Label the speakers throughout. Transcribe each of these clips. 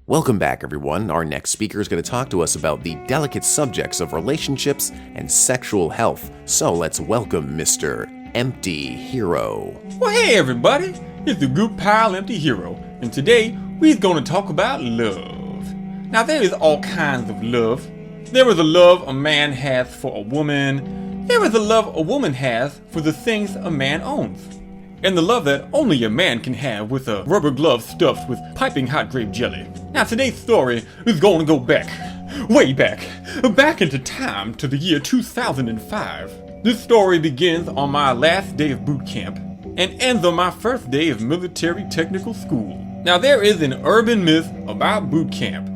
Speaker 1: Welcome back, everyone. Our next speaker is going to talk to us about the delicate subjects of relationships and sexual health. So let's welcome Mr. Empty Hero.
Speaker 2: Well, hey everybody, it's the good pal Empty Hero, and today we're going to talk about love. Now there is all kinds of love. There is a love a man has for a woman. There is a love a woman has for the things a man owns. And the love that only a man can have with a rubber glove stuffed with piping hot grape jelly. Now today's story is going to go back, way back into time to the year 2005. This story begins on my last day of boot camp and ends on my first day of military technical school. Now there is an urban myth about boot camp.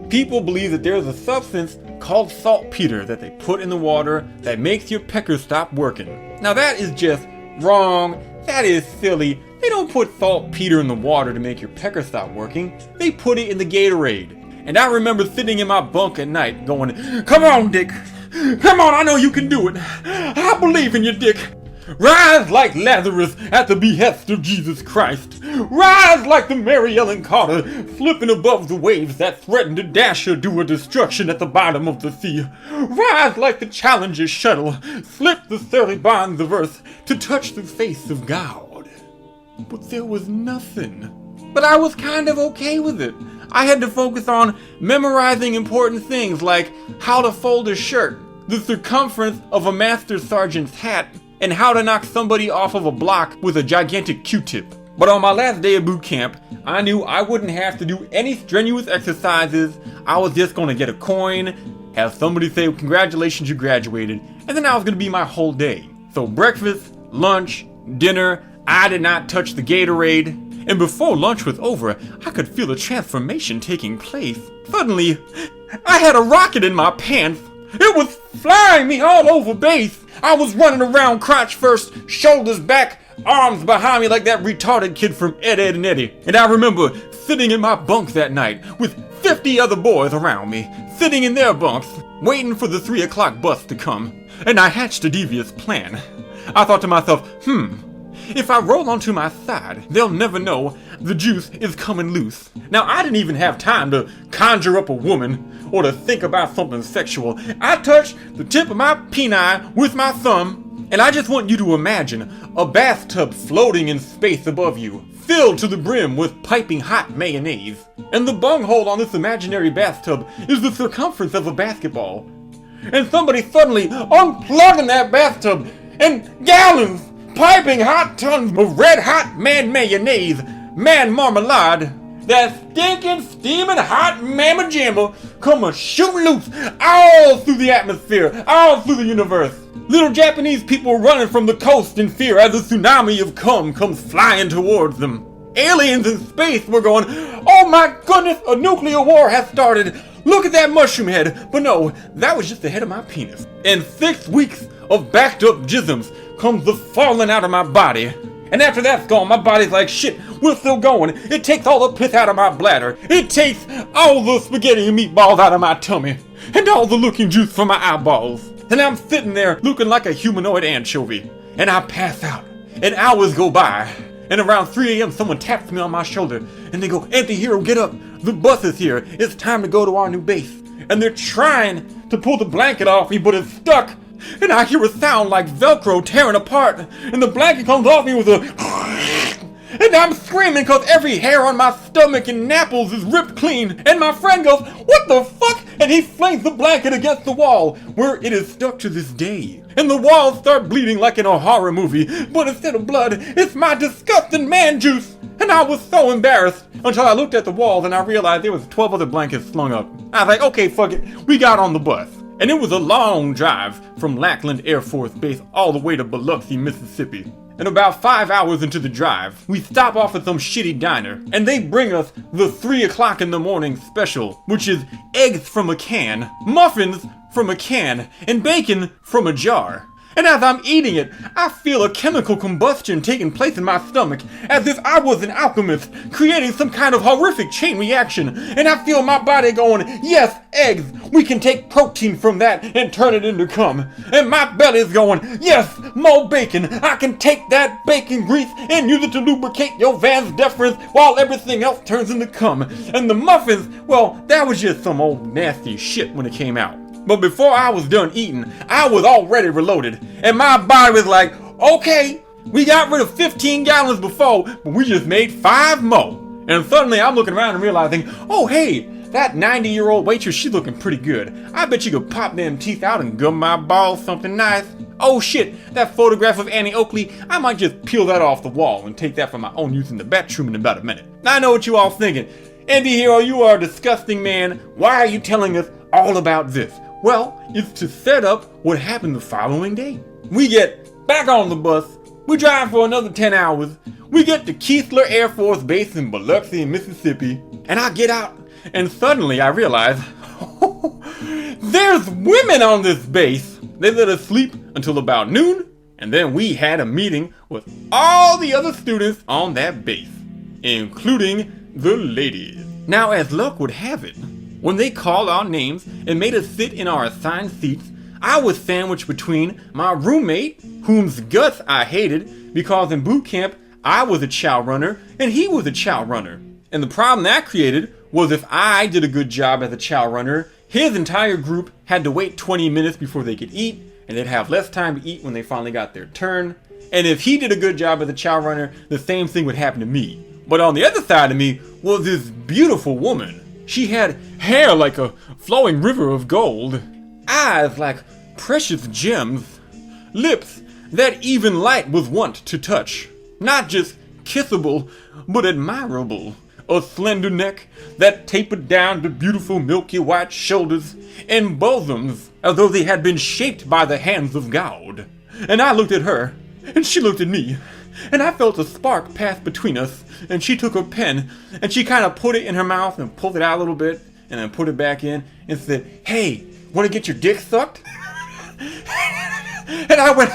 Speaker 2: People believe that there is a substance called saltpeter that they put in the water that makes your pecker stop working. Now that is just wrong. That is silly. They don't put saltpeter in the water to make your pecker stop working. They put it in the Gatorade. And I remember sitting in my bunk at night going, "Come on, Dick. Come on, I know you can do it. I believe in you, Dick. Rise like Lazarus at the behest of Jesus Christ. Rise like the Mary Ellen Carter, flipping above the waves that threaten to dash her to her destruction at the bottom of the sea. Rise like the Challenger shuttle, slip the surly bonds of earth to touch the face of God." But there was nothing. But I was kind of okay with it. I had to focus on memorizing important things like how to fold a shirt, the circumference of a master sergeant's hat, and how to knock somebody off of a block with a gigantic Q-tip. But on my last day of boot camp, I knew I wouldn't have to do any strenuous exercises. I was just going to get a coin, have somebody say, "Congratulations, you graduated," and then that was going to be my whole day. So breakfast, lunch, dinner, I did not touch the Gatorade, and before lunch was over, I could feel a transformation taking place. Suddenly, I had a rocket in my pants. It was flying me all over base. I was running around crotch first, shoulders back, arms behind me like that retarded kid from Ed, Edd n Eddy. And I remember sitting in my bunk that night with 50 other boys around me, sitting in their bunks, waiting for the 3 o'clock bus to come. And I hatched a devious plan. I thought to myself, if I roll onto my side, they'll never know the juice is coming loose. Now, I didn't even have time to conjure up a woman or to think about something sexual. I touched the tip of my peni with my thumb, and I just want you to imagine a bathtub floating in space above you, filled to the brim with piping hot mayonnaise. And the bunghole on this imaginary bathtub is the circumference of a basketball. And somebody suddenly unplugging that bathtub, and gallons, piping hot tons of red hot man mayonnaise, man marmalade, that stinking, steaming hot mamma jamma come a shooting loose all through the atmosphere, all through the universe. Little Japanese people running from the coast in fear as a tsunami of cum comes flying towards them. Aliens in space were going, "Oh my goodness, a nuclear war has started. Look at that mushroom head." But no, that was just the head of my penis. And 6 weeks of backed up jisms comes the falling out of my body. And after that's gone, my body's like, "Shit, we're still going." It takes all the piss out of my bladder. It takes all the spaghetti and meatballs out of my tummy. And all the looking juice from my eyeballs. And I'm sitting there looking like a humanoid anchovy. And I pass out. And hours go by. And around 3 a.m. someone taps me on my shoulder. And they go, "Empty Hero, get up. The bus is here. It's time to go to our new base." And they're trying to pull the blanket off me, but it's stuck. And I hear a sound like Velcro tearing apart, and the blanket comes off me with a and I'm screaming because every hair on my stomach and napples is ripped clean, and my friend goes, "What the fuck?" And he flings the blanket against the wall, where it is stuck to this day. And the walls start bleeding like in a horror movie, but instead of blood, it's my disgusting man juice. And I was so embarrassed until I looked at the walls and I realized there was 12 other blankets slung up. I was like, okay, fuck it, we got on the bus. And it was a long drive from Lackland Air Force Base all the way to Biloxi, Mississippi. And about 5 hours into the drive, we stop off at some shitty diner, and they bring us the 3 o'clock in the morning special, which is eggs from a can, muffins from a can, and bacon from a jar. And as I'm eating it, I feel a chemical combustion taking place in my stomach, as if I was an alchemist, creating some kind of horrific chain reaction. And I feel my body going, yes, eggs, we can take protein from that and turn it into cum. And my belly's going, yes, more bacon, I can take that bacon grease and use it to lubricate your vas deferens while everything else turns into cum. And the muffins, well, that was just some old nasty shit when it came out. But before I was done eating, I was already reloaded, and my body was like, okay, we got rid of 15 gallons before, but we just made 5 more. And suddenly I'm looking around and realizing, oh hey, that 90-year-old waitress, she's looking pretty good. I bet you could pop them teeth out and gum my balls something nice. Oh shit, that photograph of Annie Oakley, I might just peel that off the wall and take that for my own use in the bathroom in about a minute. Now I know what you all thinking. Empty-Hero, you are a disgusting man. Why are you telling us all about this? Well, it's to set up what happened the following day. We get back on the bus, we drive for another 10 hours, we get to Keesler Air Force Base in Biloxi, Mississippi, and I get out, and suddenly I realize, there's women on this base. They let us sleep until about noon, and then we had a meeting with all the other students on that base, including the ladies. Now, as luck would have it, when they called our names and made us sit in our assigned seats, I was sandwiched between my roommate, whom's guts I hated, because in boot camp I was a chow runner and he was a chow runner. And the problem that created was if I did a good job as a chow runner, his entire group had to wait 20 minutes before they could eat, and they'd have less time to eat when they finally got their turn. And if he did a good job as a chow runner, the same thing would happen to me. But on the other side of me was this beautiful woman. She had hair like a flowing river of gold, eyes like precious gems, lips that even light was wont to touch, not just kissable, but admirable, a slender neck that tapered down to beautiful milky white shoulders, and bosoms as though they had been shaped by the hands of God. And I looked at her, and she looked at me, and I felt a spark pass between us, and she took her pen, and she kind of put it in her mouth and pulled it out a little bit, and then put it back in, and said, hey, wanna get your dick sucked? And I went,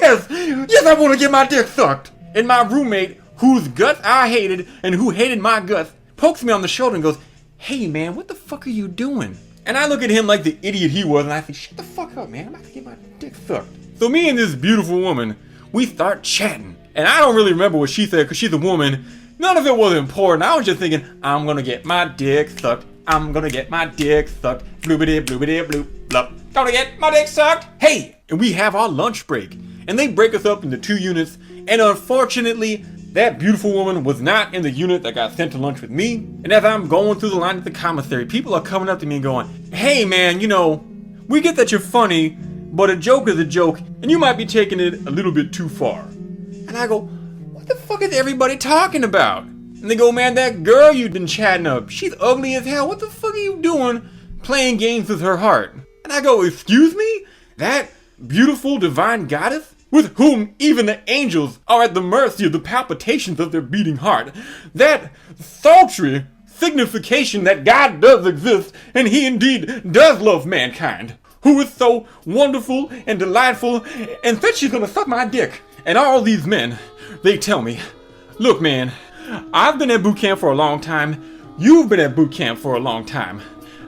Speaker 2: yes, I wanna get my dick sucked. And my roommate, whose guts I hated, and who hated my guts, pokes me on the shoulder and goes, hey man, what the fuck are you doing? And I look at him like the idiot he was, and I think, shut the fuck up, man, I'm about to get my dick sucked. So me and this beautiful woman, we start chatting. And I don't really remember what she said because she's a woman. None of it was important. I was just thinking, I'm gonna get my dick sucked. I'm gonna get my dick sucked. Bloobity bloobity bloop blop. Gonna get my dick sucked. Hey, and we have our lunch break. And they break us up into 2 units. And unfortunately, that beautiful woman was not in the unit that got sent to lunch with me. And as I'm going through the line at the commissary, people are coming up to me and going, hey man, you know, we get that you're funny, but a joke is a joke, and you might be taking it a little bit too far. And I go, what the fuck is everybody talking about? And they go, man, that girl you've been chatting up, she's ugly as hell. What the fuck are you doing playing games with her heart? And I go, excuse me? That beautiful divine goddess, with whom even the angels are at the mercy of the palpitations of their beating heart. That sultry signification that God does exist, and he indeed does love mankind. Who is so wonderful and delightful, and said she's gonna suck my dick. And all these men, they tell me, look man, I've been at boot camp for a long time, you've been at boot camp for a long time.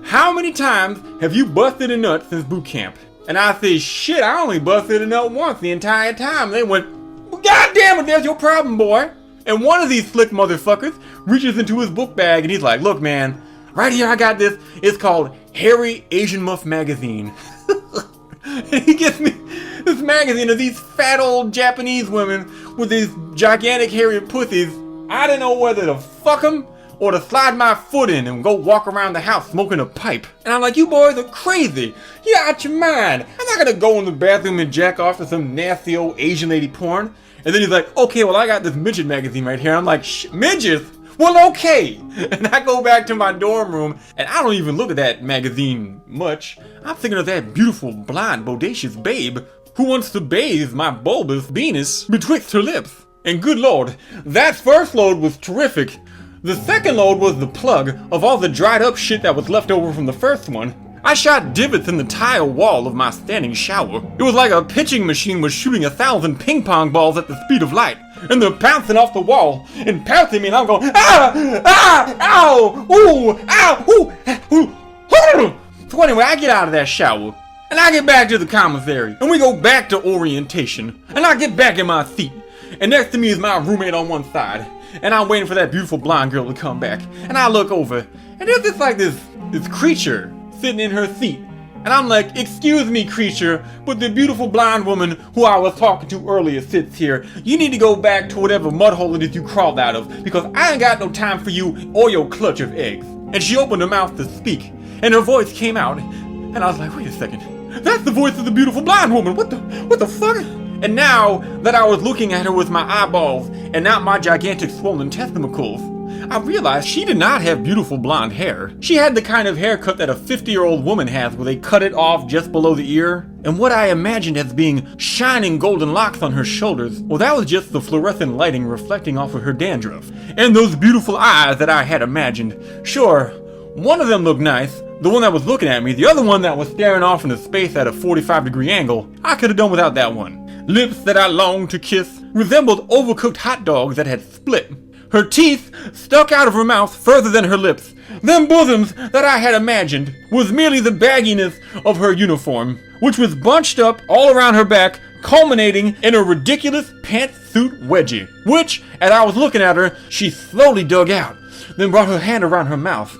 Speaker 2: How many times have you busted a nut since boot camp? And I say, shit, I only busted a nut once the entire time. They went, well, God damn it, there's your problem, boy. And one of these slick motherfuckers reaches into his book bag and he's like, look man, right here I got this, it's called Hairy Asian Muff Magazine. And he gives me this magazine of these fat old Japanese women with these gigantic hairy pussies. I didn't know whether to fuck them or to slide my foot in and go walk around the house smoking a pipe. And I'm like, you boys are crazy. You're out your mind. I'm not gonna go in the bathroom and jack off to some nasty old Asian lady porn. And then he's like, okay, well I got this midget magazine right here. I'm like, midgets? Well, okay. And I go back to my dorm room, and I don't even look at that magazine much. I'm thinking of that beautiful, blonde, bodacious babe who wants to bathe my bulbous penis betwixt her lips. And good lord, that first load was terrific. The second load was the plug of all the dried up shit that was left over from the first one. I shot divots in the tile wall of my standing shower. It was like a pitching machine was shooting 1,000 ping pong balls at the speed of light. And they're bouncing off the wall and pouncing me, and I'm going, ow, ooh, ow, ooh. So anyway, I get out of that shower, and I get back to the commissary, and we go back to orientation, and I get back in my seat, and next to me is my roommate on one side, and I'm waiting for that beautiful blonde girl to come back, and I look over, and there's this creature sitting in her seat. And I'm like, excuse me, creature, but the beautiful blonde woman who I was talking to earlier sits here. You need to go back to whatever mud hole it is you crawled out of, because I ain't got no time for you or your clutch of eggs. And she opened her mouth to speak, and her voice came out, and I was like, wait a second, that's the voice of the beautiful blonde woman. What the fuck? And now that I was looking at her with my eyeballs and not my gigantic swollen testicles, I realized she did not have beautiful blonde hair. She had the kind of haircut that a 50-year-old woman has, where they cut it off just below the ear. And what I imagined as being shining golden locks on her shoulders, well, that was just the fluorescent lighting reflecting off of her dandruff. And those beautiful eyes that I had imagined. Sure, one of them looked nice, the one that was looking at me. The other one that was staring off into space at a 45-degree angle, I could have done without that one. Lips that I longed to kiss resembled overcooked hot dogs that had split. Her teeth stuck out of her mouth further than her lips. Them bosoms that I had imagined was merely the bagginess of her uniform, which was bunched up all around her back, culminating in a ridiculous pantsuit wedgie, which, as I was looking at her, she slowly dug out, then brought her hand around her mouth,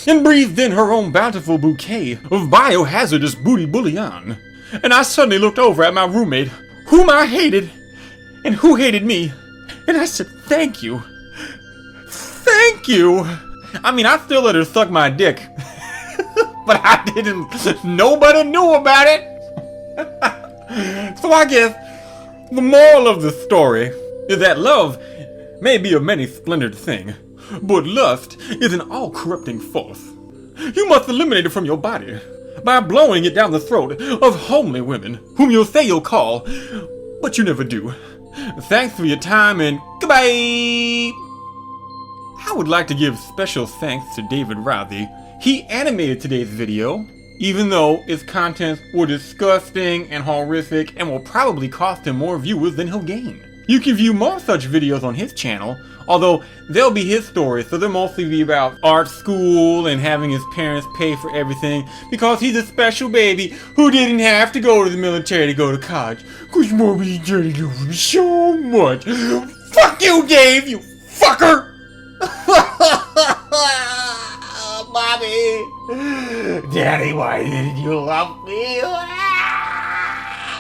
Speaker 2: and breathed in her own bountiful bouquet of biohazardous booty bouillon. And I suddenly looked over at my roommate, whom I hated, and who hated me. And I said, thank you. Thank you. I mean, I still let her suck my dick. But I didn't. Nobody knew about it. So I guess the moral of the story is that love may be a many splendored thing, but lust is an all-corrupting force. You must eliminate it from your body by blowing it down the throat of homely women whom you'll say you'll call, but you never do. Thanks for your time, and goodbye! I would like to give special thanks to David Routhey. He animated today's video, even though its contents were disgusting and horrific and will probably cost him more viewers than he'll gain. You can view more such videos on his channel, although they'll be his stories, so they'll mostly be about art school and having his parents pay for everything because he's a special baby who didn't have to go to the military to go to college. Cause mommy and daddy love him so much. Fuck you, Dave, you fucker! Mommy, Daddy, why didn't you love me?